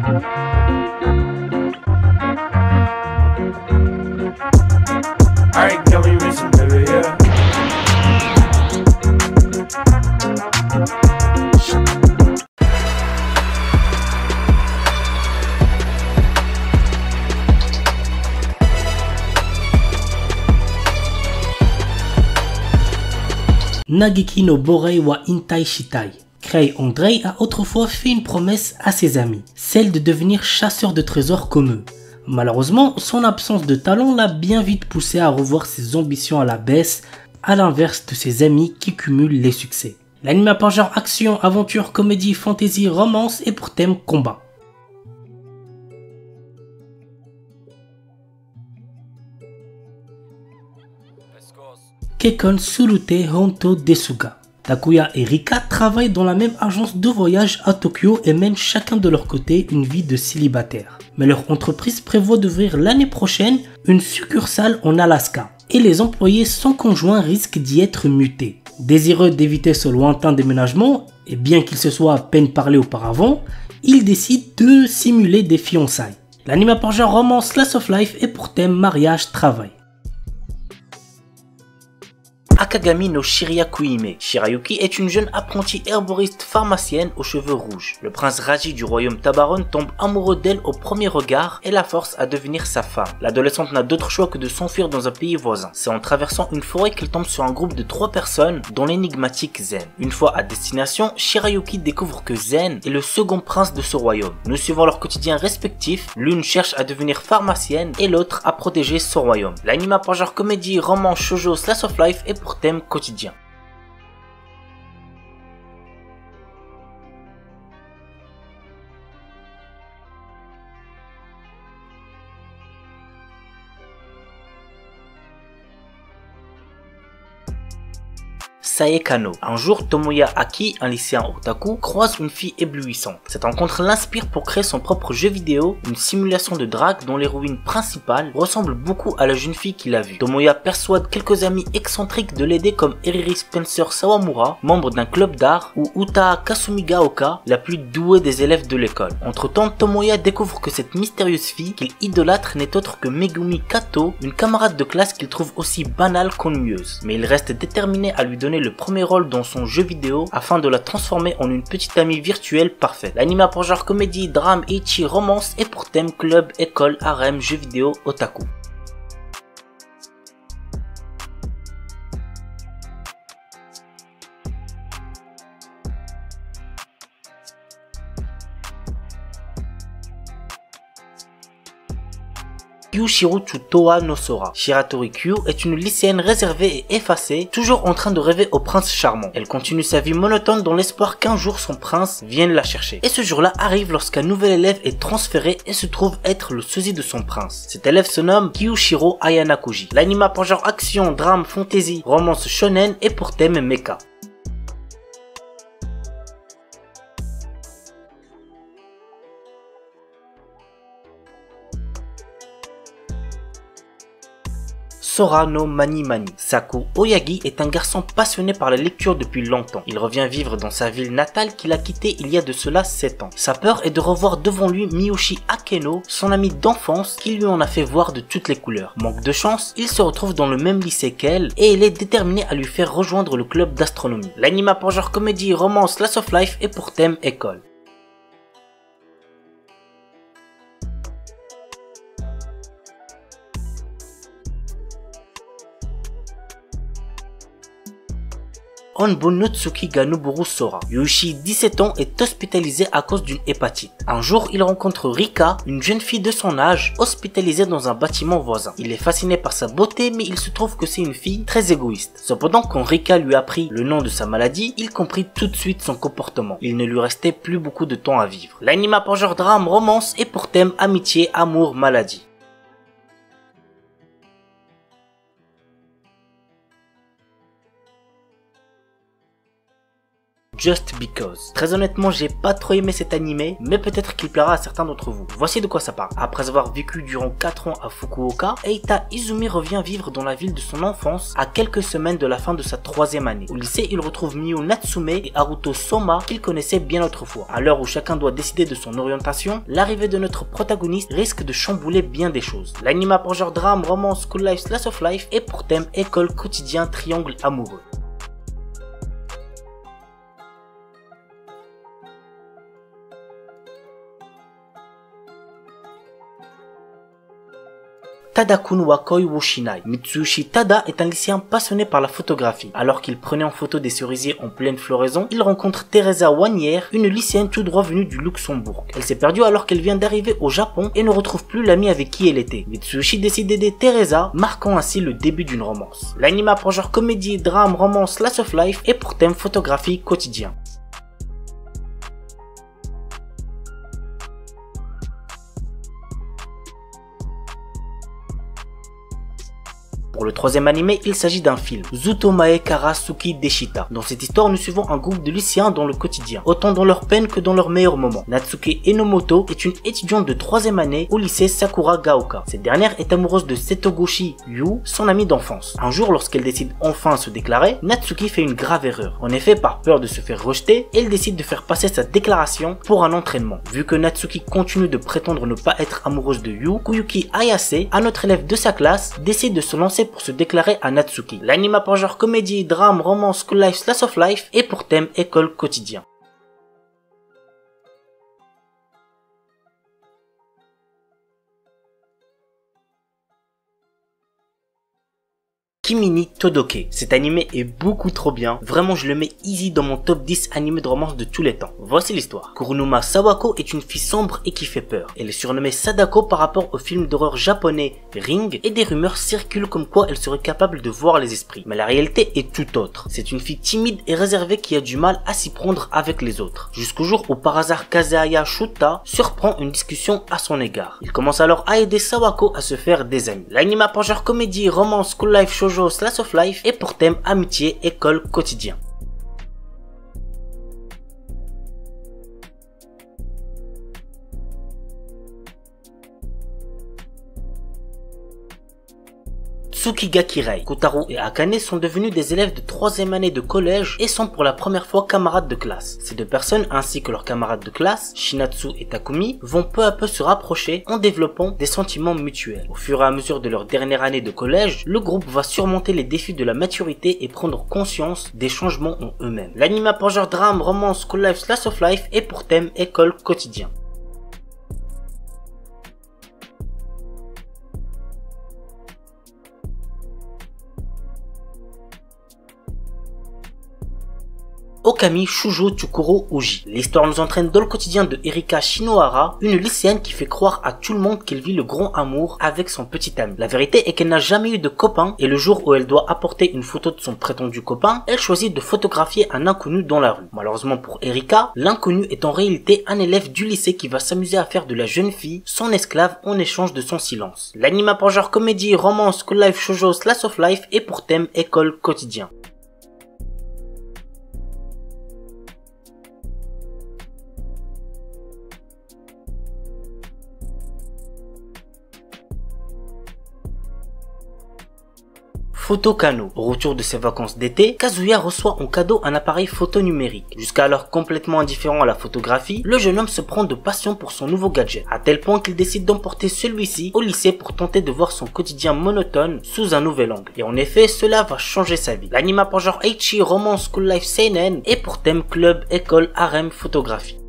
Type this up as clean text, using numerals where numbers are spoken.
Alright, girl, we racing, baby, yeah. Nageki no Borei wa Intai Shitai. Krei Andrei a autrefois fait une promesse à ses amis, celle de devenir chasseur de trésors comme eux. Malheureusement, son absence de talent l'a bien vite poussé à revoir ses ambitions à la baisse, à l'inverse de ses amis qui cumulent les succès. L'anime a pas genre action, aventure, comédie, fantasy, romance et pour thème combat. Kekkon Surute Honto Desuga. Takuya et Rika travaillent dans la même agence de voyage à Tokyo et mènent chacun de leur côté une vie de célibataire. Mais leur entreprise prévoit d'ouvrir l'année prochaine une succursale en Alaska et les employés sans conjoint risquent d'y être mutés. Désireux d'éviter ce lointain déménagement, et bien qu'ils se soient à peine parlé auparavant, ils décident de simuler des fiançailles. L'anime a pour genre romance slice of life et pour thème mariage-travail. Akagami no Shiryakuhime. Shirayuki est une jeune apprentie herboriste pharmacienne aux cheveux rouges. Le prince Raji du royaume Tabaron tombe amoureux d'elle au premier regard et la force à devenir sa femme. L'adolescente n'a d'autre choix que de s'enfuir dans un pays voisin. C'est en traversant une forêt qu'elle tombe sur un groupe de 3 personnes, dont l'énigmatique Zen. Une fois à destination, Shirayuki découvre que Zen est le second prince de ce royaume. Nous suivons leur quotidien respectif, l'une cherche à devenir pharmacienne et l'autre à protéger son royaume. L'anime a pour genre comédie, roman, shoujo, slice of life et pour thème quotidien. Saekano. Un jour, Tomoya Aki, un lycéen otaku, croise une fille éblouissante. Cette rencontre l'inspire pour créer son propre jeu vidéo, une simulation de drague dont l'héroïne principale ressemble beaucoup à la jeune fille qu'il a vue. Tomoya persuade quelques amis excentriques de l'aider comme Eriri Spencer Sawamura, membre d'un club d'art, ou Uta Kasumigaoka, la plus douée des élèves de l'école. Entre-temps, Tomoya découvre que cette mystérieuse fille qu'il idolâtre n'est autre que Megumi Kato, une camarade de classe qu'il trouve aussi banale qu'ennuyeuse. Mais il reste déterminé à lui donner le premier rôle dans son jeu vidéo afin de la transformer en une petite amie virtuelle parfaite. L'anime a pour genre comédie, drame, ecchi, romance et pour thème club, école, harem, jeu vidéo, otaku. Kyushiru Toa no Sora. Shiratori Kyu est une lycéenne réservée et effacée, toujours en train de rêver au prince charmant. Elle continue sa vie monotone dans l'espoir qu'un jour son prince vienne la chercher. Et ce jour-là arrive lorsqu'un nouvel élève est transféré et se trouve être le sosie de son prince. Cet élève se nomme Kyushiro Ayanakuji. L'anime a pour genre action, drame, fantasy, romance shonen et pour thème mecha. Sora no Mani Mani. Saku Oyagi est un garçon passionné par la lecture depuis longtemps. Il revient vivre dans sa ville natale qu'il a quittée il y a de cela 7 ans. Sa peur est de revoir devant lui Miyoshi Akeno, son ami d'enfance qui lui en a fait voir de toutes les couleurs. Manque de chance, il se retrouve dans le même lycée qu'elle et il est déterminé à lui faire rejoindre le club d'astronomie. L'anime a pour genre comédie, romance, slice of life et pour thème école. Onbonotsuki ga Noburu Sora. Yuichi, 17 ans, est hospitalisé à cause d'une hépatite. Un jour, il rencontre Rika, une jeune fille de son âge, hospitalisée dans un bâtiment voisin. Il est fasciné par sa beauté, mais il se trouve que c'est une fille très égoïste. Cependant, quand Rika lui apprit le nom de sa maladie, il comprit tout de suite son comportement. Il ne lui restait plus beaucoup de temps à vivre. L'anime a pour genre drame, romance et pour thème amitié, amour, maladie. Just Because. Très honnêtement, j'ai pas trop aimé cet animé, mais peut-être qu'il plaira à certains d'entre vous. Voici de quoi ça parle. Après avoir vécu durant 4 ans à Fukuoka, Eita Izumi revient vivre dans la ville de son enfance à quelques semaines de la fin de sa 3e année. Au lycée, il retrouve Miyu Natsume et Haruto Soma qu'il connaissait bien autrefois. À l'heure où chacun doit décider de son orientation, l'arrivée de notre protagoniste risque de chambouler bien des choses. L'anime a pour genre drame, romance, school life, slice of life et pour thème école, quotidien, triangle amoureux. Tada-kun wa koi wo shinai. Mitsuyoshi Tada est un lycéen passionné par la photographie. Alors qu'il prenait en photo des cerisiers en pleine floraison, il rencontre Teresa Wanière, une lycéenne tout droit venue du Luxembourg. Elle s'est perdue alors qu'elle vient d'arriver au Japon et ne retrouve plus l'amie avec qui elle était. Mitsuyoshi décide d'aider Teresa, marquant ainsi le début d'une romance. L'anime a pour genre comédie, drame, romance, slice of life et pour thème photographie quotidien. Pour le 3e animé, il s'agit d'un film, Zutomae Kara Suki Deshita. Dans cette histoire, nous suivons un groupe de lycéens dans le quotidien, autant dans leur peine que dans leurs meilleurs moments. Natsuke Enomoto est une étudiante de 3e année au lycée Sakura Gaoka. Cette dernière est amoureuse de Setogoshi Yu, son amie d'enfance. Un jour, lorsqu'elle décide enfin de se déclarer, Natsuki fait une grave erreur. En effet, par peur de se faire rejeter, elle décide de faire passer sa déclaration pour un entraînement. Vu que Natsuki continue de prétendre ne pas être amoureuse de Yu, Kuyuki Ayase, un autre élève de sa classe, décide de se lancer pour se déclarer à Natsuki. L'anime a pour genre comédie, drame, romance, school life, slice of life et pour thème école quotidien. Kimi ni Todoke. Cet animé est beaucoup trop bien. Vraiment, je le mets easy dans mon top 10 animés de romance de tous les temps. Voici l'histoire. Kurunuma Sawako est une fille sombre et qui fait peur. Elle est surnommée Sadako par rapport au film d'horreur japonais Ring et des rumeurs circulent comme quoi elle serait capable de voir les esprits. Mais la réalité est tout autre. C'est une fille timide et réservée qui a du mal à s'y prendre avec les autres. Jusqu'au jour où par hasard Kazaya Shuta surprend une discussion à son égard. Il commence alors à aider Sawako à se faire des amis. L'anime a pour genre comédie, romance, school life, shoujo, slice of life et pour thème amitié, école, quotidien. Tsukigakirei. Kotaro et Akane sont devenus des élèves de 3e année de collège et sont pour la première fois camarades de classe. Ces deux personnes ainsi que leurs camarades de classe, Shinatsu et Takumi, vont peu à peu se rapprocher en développant des sentiments mutuels. Au fur et à mesure de leur dernière année de collège, le groupe va surmonter les défis de la maturité et prendre conscience des changements en eux-mêmes. L'anime a pour genre drame, romance, school life, slice of life et pour thème école, quotidien. Okami Shujo Tsukuro Uji. L'histoire nous entraîne dans le quotidien de Erika Shinohara, une lycéenne qui fait croire à tout le monde qu'elle vit le grand amour avec son petit ami. La vérité est qu'elle n'a jamais eu de copain et le jour où elle doit apporter une photo de son prétendu copain, elle choisit de photographier un inconnu dans la rue. Malheureusement pour Erika, l'inconnu est en réalité un élève du lycée qui va s'amuser à faire de la jeune fille son esclave en échange de son silence. L'anime a pour genre comédie, romance, school life, shoujo, slice of life et pour thème école, quotidien. Photo Kano. Au retour de ses vacances d'été, Kazuya reçoit en cadeau un appareil photo numérique. Jusqu'alors complètement indifférent à la photographie, le jeune homme se prend de passion pour son nouveau gadget, à tel point qu'il décide d'emporter celui-ci au lycée pour tenter de voir son quotidien monotone sous un nouvel angle. Et en effet, cela va changer sa vie. L'anime a pour genre Eichi, romance, school life, seinen et pour thème club, école, harem, photographie.